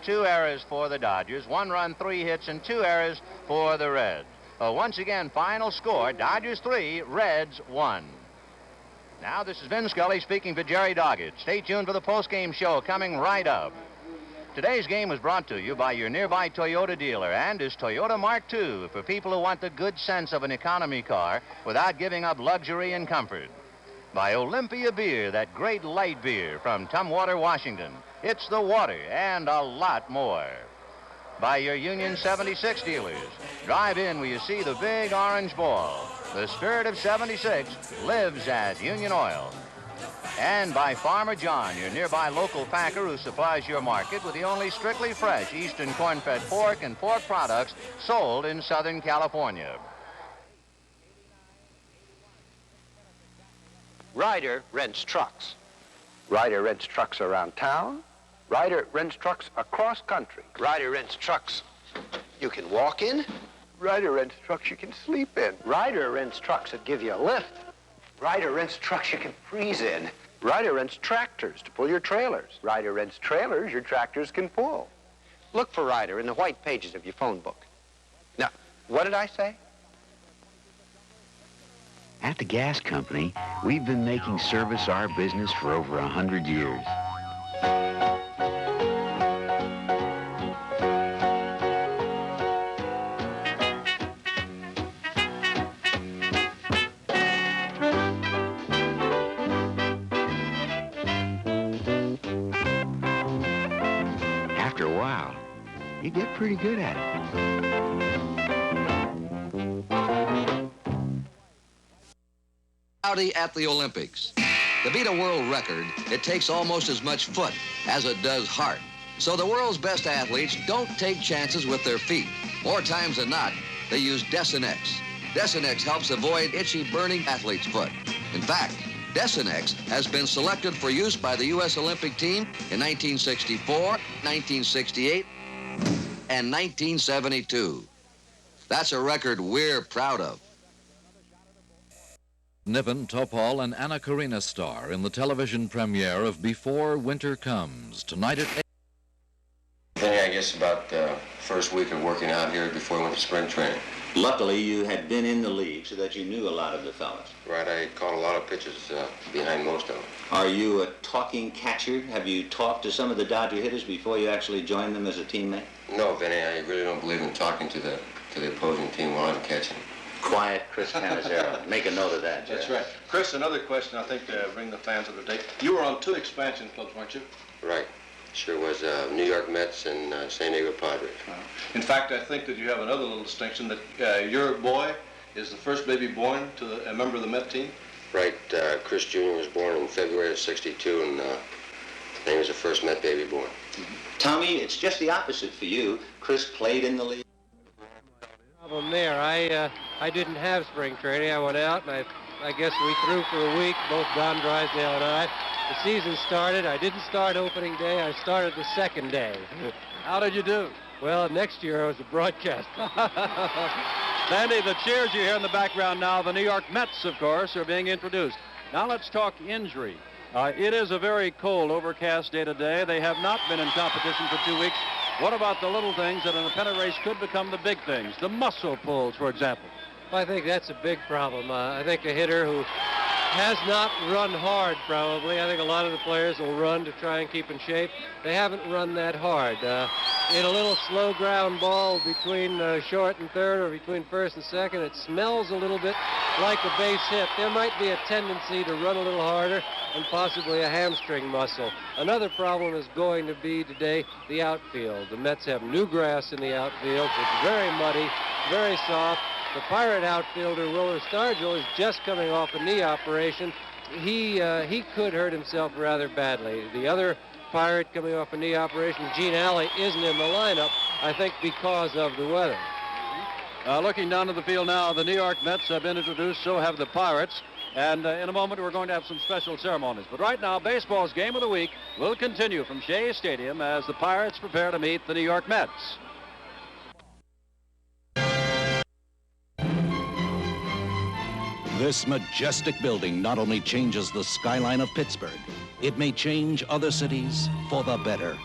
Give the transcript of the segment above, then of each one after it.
2 errors for the Dodgers, 1 run, 3 hits, and 2 errors for the Reds. Once again, final score, Dodgers 3, Reds 1. Now, this is Vin Scully speaking for Jerry Doggett. Stay tuned for the postgame show coming right up. Today's game was brought to you by your nearby Toyota dealer and is Toyota Mark II for people who want the good sense of an economy car without giving up luxury and comfort. By Olympia Beer, that great light beer from Tumwater, Washington. It's the water and a lot more. By your Union 76 dealers. Drive in where you see the big orange ball. The spirit of 76 lives at Union Oil. And by Farmer John, your nearby local packer who supplies your market with the only strictly fresh Eastern corn-fed pork and pork products sold in Southern California. Ryder rents trucks. Ryder rents trucks around town. Ryder rents trucks across country. Ryder rents trucks you can walk in. Ryder rents trucks you can sleep in. Ryder rents trucks that give you a lift. Ryder rents trucks you can freeze in. Ryder rents tractors to pull your trailers. Ryder rents trailers your tractors can pull. Look for Ryder in the white pages of your phone book. Now, what did I say? At the gas company, we've been making service our business for over 100 years. After a while, you get pretty good at it. At the Olympics. To beat a world record, it takes almost as much foot as it does heart. So the world's best athletes don't take chances with their feet. More times than not, they use Desinex. Desinex helps avoid itchy, burning athlete's foot. In fact, Desinex has been selected for use by the U.S. Olympic team in 1964, 1968, and 1972. That's a record we're proud of. Niven Topol and Anna Karina star in the television premiere of Before Winter Comes, tonight at 8. Vinny, I guess about the first week of working out here before we went to spring training. Luckily, you had been in the league so that you knew a lot of the fellas. Right, I caught a lot of pitches behind most of them. Are you a talking catcher? Have you talked to some of the Dodger hitters before you actually joined them as a teammate? No, Vinny, I really don't believe in talking to the opposing team while I'm catching. Quiet Chris Canizero. Make a note of that, Jeff. That's right. Chris, another question I think to bring the fans up to date. You were on 2 expansion clubs, weren't you? Right. Sure was New York Mets and San Diego Padres. In fact, I think that you have another little distinction that your boy is the first baby born to a member of the Met team. Right. Chris Jr. was born in February of '62, and he was the first Met baby born. Tommy, it's just the opposite for you. Chris played in the league. Problem there. I didn't have spring training. I went out, and I guess we threw for a week, both Don Drysdale and I. The season started. I didn't start opening day. I started the second day. How did you do? Well, next year I was a broadcaster. Sandy, the cheers you hear in the background now, the New York Mets, of course, are being introduced. Now let's talk injury. It is a very cold, overcast day today. They have not been in competition for 2 weeks. What about the little things that in a pennant race could become the big things? The muscle pulls, for example. Well, I think that's a big problem. I think a hitter who has not run hard, probably. I think a lot of the players will run to try and keep in shape. They haven't run that hard. In a little slow ground ball between short and third or between first and second, it smells a little bit like a base hit. There might be a tendency to run a little harder and possibly a hamstring muscle. Another problem is going to be today the outfield. The Mets have new grass in the outfield. It's very muddy, very soft. The Pirate outfielder, Roller Stargell, is just coming off a knee operation. He could hurt himself rather badly. The other Pirate coming off a knee operation, Gene Alley, isn't in the lineup, I think because of the weather. Looking down to the field now, the New York Mets have been introduced, so have the Pirates. And in a moment, we're going to have some special ceremonies. But right now, baseball's game of the week will continue from Shea Stadium as the Pirates prepare to meet the New York Mets. This majestic building not only changes the skyline of Pittsburgh, it may change other cities for the better.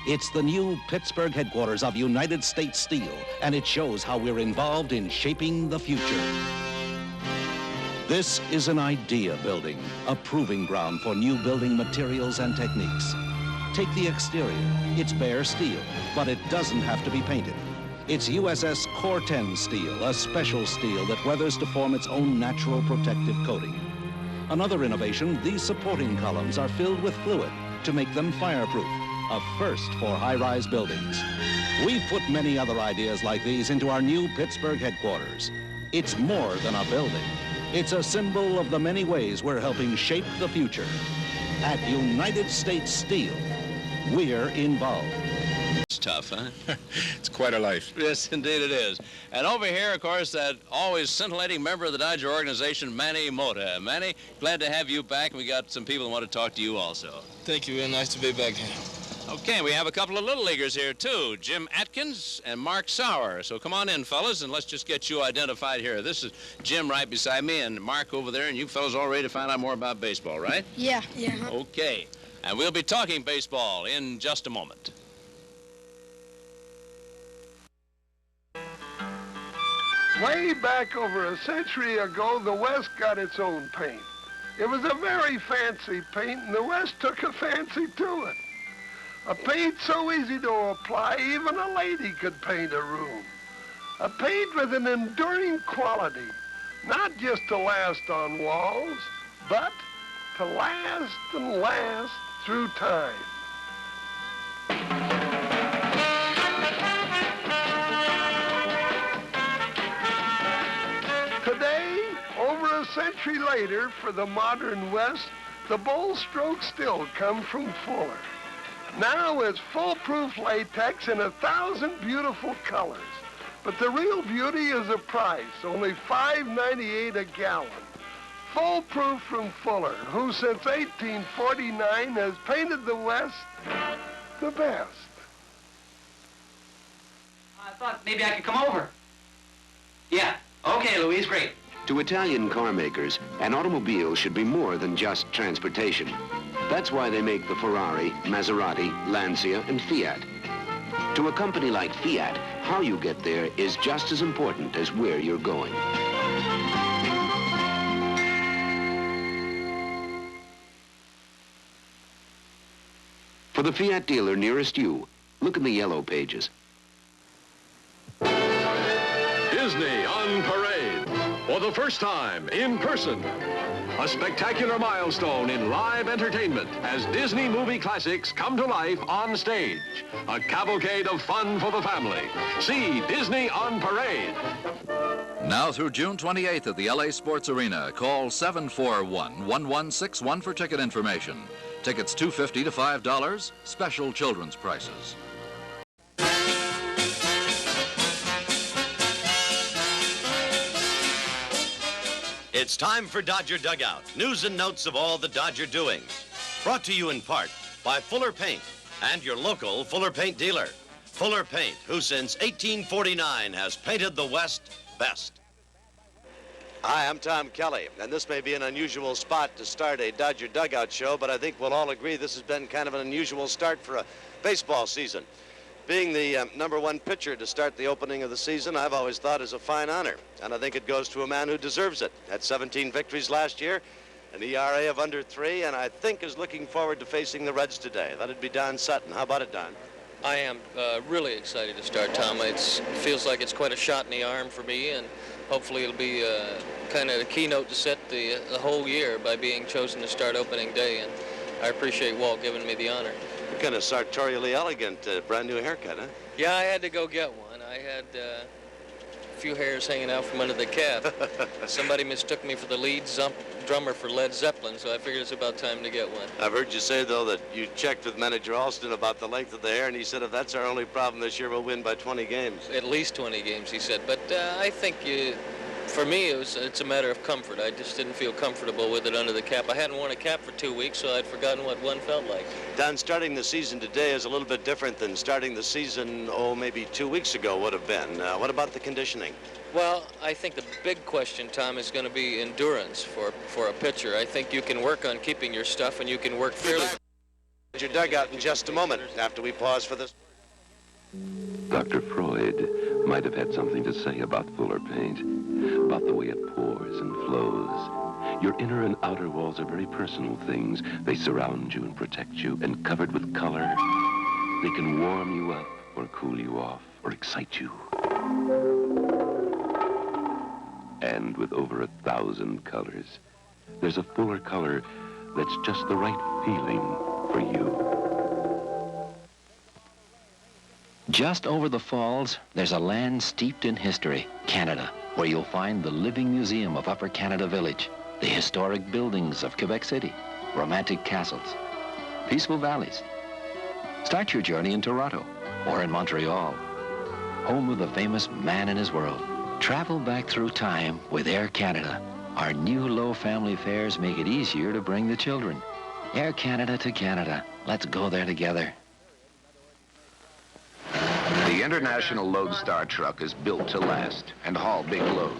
It's the new Pittsburgh headquarters of United States Steel, and it shows how we're involved in shaping the future. This is an idea building, a proving ground for new building materials and techniques. Take the exterior. It's bare steel, but it doesn't have to be painted. It's USS Core 10 steel, a special steel that weathers to form its own natural protective coating. Another innovation, these supporting columns are filled with fluid to make them fireproof, a first for high-rise buildings. We've put many other ideas like these into our new Pittsburgh headquarters. It's more than a building. It's a symbol of the many ways we're helping shape the future. At United States Steel, we're involved. It's tough, huh? It's quite a life. Yes, indeed it is. And over here, of course, that always scintillating member of the Dodger organization, Manny Mota. Manny, glad to have you back. We got some people who want to talk to you also. Thank you, and nice to be back here. Okay, we have a couple of little leaguers here, too. Jim Atkins and Mark Sauer. So come on in, fellas, and let's just get you identified here. This is Jim right beside me and Mark over there, and you fellas all ready to find out more about baseball, right? Yeah. Yeah. Okay, and we'll be talking baseball in just a moment. Way back over a century ago, the West got its own paint. It was a very fancy paint, and the West took a fancy to it. A paint so easy to apply, even a lady could paint a room. A paint with an enduring quality, not just to last on walls, but to last and last through time. Today, over a century later, for the modern West, the bold strokes still come from Fuller. Now it's foolproof latex in 1,000 beautiful colors. But the real beauty is the price, only $5.98 a gallon. Foolproof from Fuller, who since 1849 has painted the West the best. I thought maybe I could come over. Yeah, okay, Louise, great. To Italian car makers, an automobile should be more than just transportation. That's why they make the Ferrari, Maserati, Lancia, and Fiat. To a company like Fiat, how you get there is just as important as where you're going. For the Fiat dealer nearest you, look in the yellow pages. Disney on parade for the first time in person. A spectacular milestone in live entertainment as Disney movie classics come to life on stage. A cavalcade of fun for the family. See Disney on Parade. Now through June 28th at the LA Sports Arena, call 741-1161 for ticket information. Tickets $2.50 to $5, special children's prices. It's time for Dodger Dugout. News and notes of all the Dodger doings. Brought to you in part by Fuller Paint and your local Fuller Paint dealer. Fuller Paint, who since 1849 has painted the West best. Hi, I'm Tom Kelly, and this may be an unusual spot to start a Dodger Dugout show, but I think we'll all agree this has been kind of an unusual start for a baseball season. Being the #1 pitcher to start the opening of the season, I've always thought is a fine honor, and I think it goes to a man who deserves it. Had 17 victories last year, an ERA of under 3, and I think is looking forward to facing the Reds today. That'd be Don Sutton. How about it, Don? I am really excited to start, Tom. It feels like it's quite a shot in the arm for me, and hopefully it'll be kind of a keynote to set the whole year by being chosen to start opening day, and I appreciate Walt giving me the honor. Kind of sartorially elegant, brand new haircut, huh? Yeah, I had to go get one. I had a few hairs hanging out from under the cap. Somebody mistook me for the lead drummer for Led Zeppelin, so I figured it's about time to get one. I've heard you say, though, that you checked with manager Alston about the length of the hair, and he said if that's our only problem this year, we'll win by 20 games. At least 20 games, he said. But I think for me, it's a matter of comfort. I just didn't feel comfortable with it under the cap. I hadn't worn a cap for 2 weeks, so I'd forgotten what one felt like. Don, starting the season today is a little bit different than starting the season, maybe 2 weeks ago would have been. What about the conditioning? Well, I think the big question, Tom, is going to be endurance for a pitcher. I think you can work on keeping your stuff, and you can work fairly... Your dugout in just a moment after we pause for this. Dr. Freud might have had something to say about Fuller paint, about the way it pours and flows. Your inner and outer walls are very personal things. They surround you and protect you, and covered with color, they can warm you up or cool you off or excite you. And with over 1,000 colors, there's a Fuller color that's just the right feeling for you. Just over the falls, there's a land steeped in history, Canada, where you'll find the living museum of Upper Canada Village, the historic buildings of Quebec City, romantic castles, peaceful valleys. Start your journey in Toronto or in Montreal, home of the famous man in his world. Travel back through time with Air Canada. Our new low family fares make it easier to bring the children. Air Canada to Canada. Let's go there together. The International Lodestar truck is built to last and haul big loads.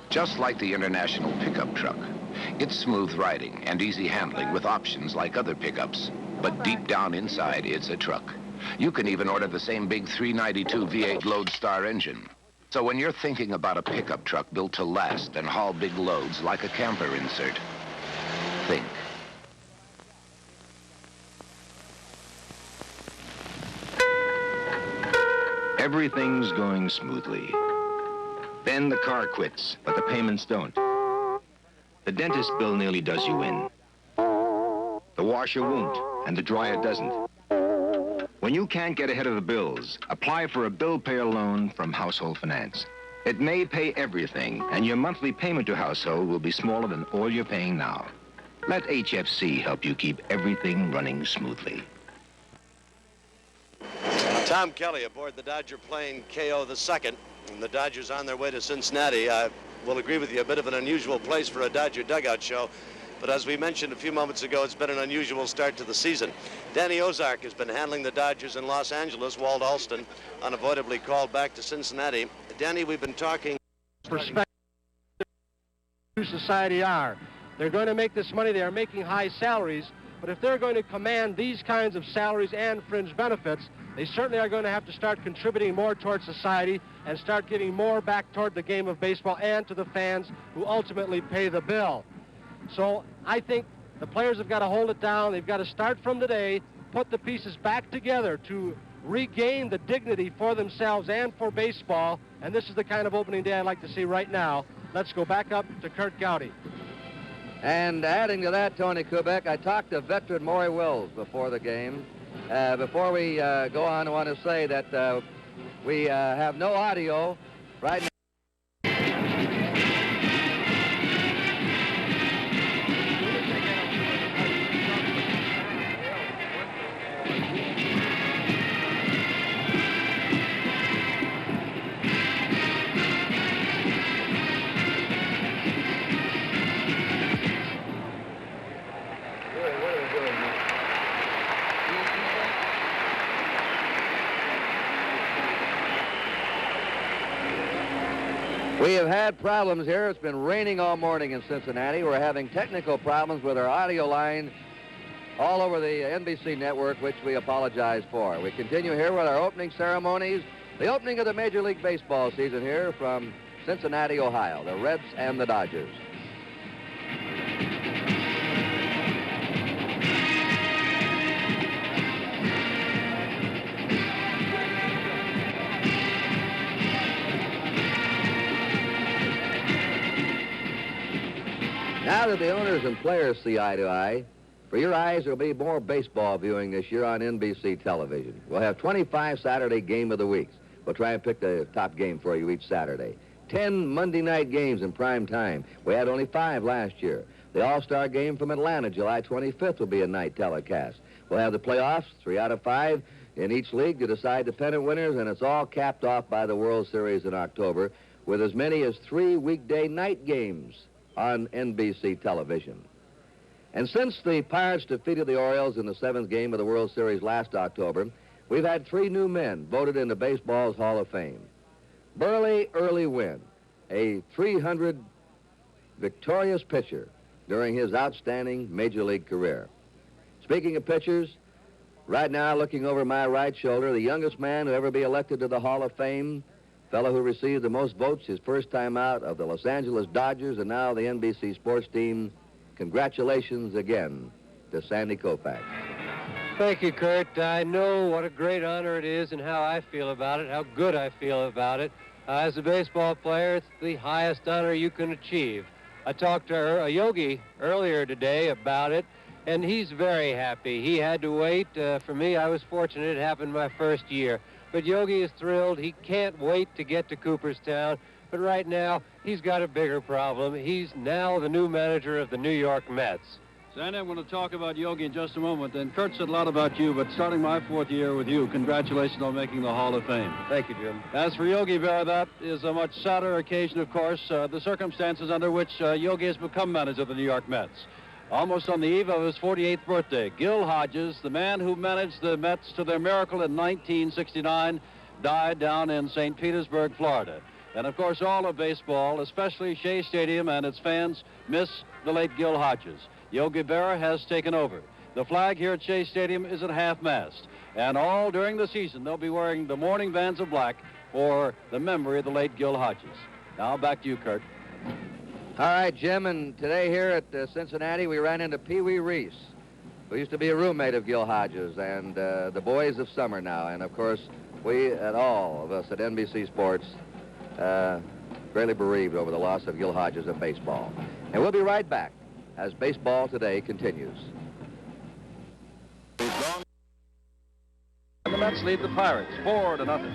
Just like the International pickup truck, it's smooth riding and easy handling with options like other pickups. But deep down inside, it's a truck. You can even order the same big 392 V8 Lodestar engine. So when you're thinking about a pickup truck built to last and haul big loads like a camper insert, think. Everything's going smoothly. Then the car quits, but the payments don't. The dentist bill nearly does you in. The washer won't, and the dryer doesn't. When you can't get ahead of the bills, apply for a bill payer loan from Household Finance. It may pay everything, and your monthly payment to Household will be smaller than all you're paying now. Let HFC help you keep everything running smoothly. Tom Kelly aboard the Dodger plane KO II, and the Dodgers on their way to Cincinnati. I will agree with you, a bit of an unusual place for a Dodger dugout show, but as we mentioned a few moments ago, it's been an unusual start to the season. Danny Ozark has been handling the Dodgers in Los Angeles. Walt Alston unavoidably called back to Cincinnati. Danny, we've been talking... Perspective society are. They're going to make this money. They are making high salaries, but if they're going to command these kinds of salaries and fringe benefits, they certainly are going to have to start contributing more towards society and start giving more back toward the game of baseball and to the fans who ultimately pay the bill. So I think the players have got to hold it down. They've got to start from today, put the pieces back together to regain the dignity for themselves and for baseball. And this is the kind of opening day I'd like to see right now. Let's go back up to Kurt Gowdy. And adding to that, Tony Kubek, I talked to veteran Maury Wills before the game. Before we go on, I want to say that we have no audio right now. We have had problems here. It's been raining all morning in Cincinnati. We're having technical problems with our audio line all over the NBC network, which we apologize for. We continue here with our opening ceremonies, the opening of the Major League Baseball season here from Cincinnati, Ohio, the Reds and the Dodgers. Now that the owners and players see eye to eye, for your eyes, there'll be more baseball viewing this year on NBC television. We'll have 25 Saturday Game of the Weeks. We'll try and pick the top game for you each Saturday. 10 Monday night games in prime time. We had only 5 last year. The All-Star Game from Atlanta, July 25th, will be a night telecast. We'll have the playoffs, 3 out of 5 in each league to decide the pennant winners, and it's all capped off by the World Series in October with as many as 3 weekday night games on NBC television. And since the Pirates defeated the Orioles in the 7th game of the World Series last October, we've had 3 new men voted into baseball's Hall of Fame. Burley Early Wynn, a 300 victorious pitcher during his outstanding Major League career. Speaking of pitchers, right now, looking over my right shoulder, the youngest man to ever be elected to the Hall of Fame, fellow who received the most votes his first time out of the Los Angeles Dodgers and now the NBC sports team. Congratulations again to Sandy Koufax. Thank you, Kurt. I know what a great honor it is and how I feel about it, how good I feel about it. As a baseball player, it's the highest honor you can achieve. I talked to Yogi earlier today about it, and he's very happy. He had to wait. For me, I was fortunate. It happened my first year. But Yogi is thrilled. He can't wait to get to Cooperstown. But right now, he's got a bigger problem. He's now the new manager of the New York Mets. Sandy, I'm going to talk about Yogi in just a moment. And Kurt said a lot about you, but starting my 4th year with you, congratulations on making the Hall of Fame. Thank you, Jim. As for Yogi Berra, that is a much sadder occasion, of course, the circumstances under which Yogi has become manager of the New York Mets. Almost on the eve of his 48th birthday, Gil Hodges, the man who managed the Mets to their miracle in 1969, died down in St. Petersburg, Florida. And, of course, all of baseball, especially Shea Stadium and its fans, miss the late Gil Hodges. Yogi Berra has taken over. The flag here at Shea Stadium is at half-mast. And all during the season, they'll be wearing the mourning bands of black for the memory of the late Gil Hodges. Now, back to you, Kurt. All right, Jim, and today here at Cincinnati, we ran into Pee Wee Reese, who used to be a roommate of Gil Hodges, and the boys of summer now. And, of course, we, all of us at NBC Sports, greatly bereaved over the loss of Gil Hodges of baseball. And we'll be right back as Baseball Today continues. And the Mets lead the Pirates 4-0.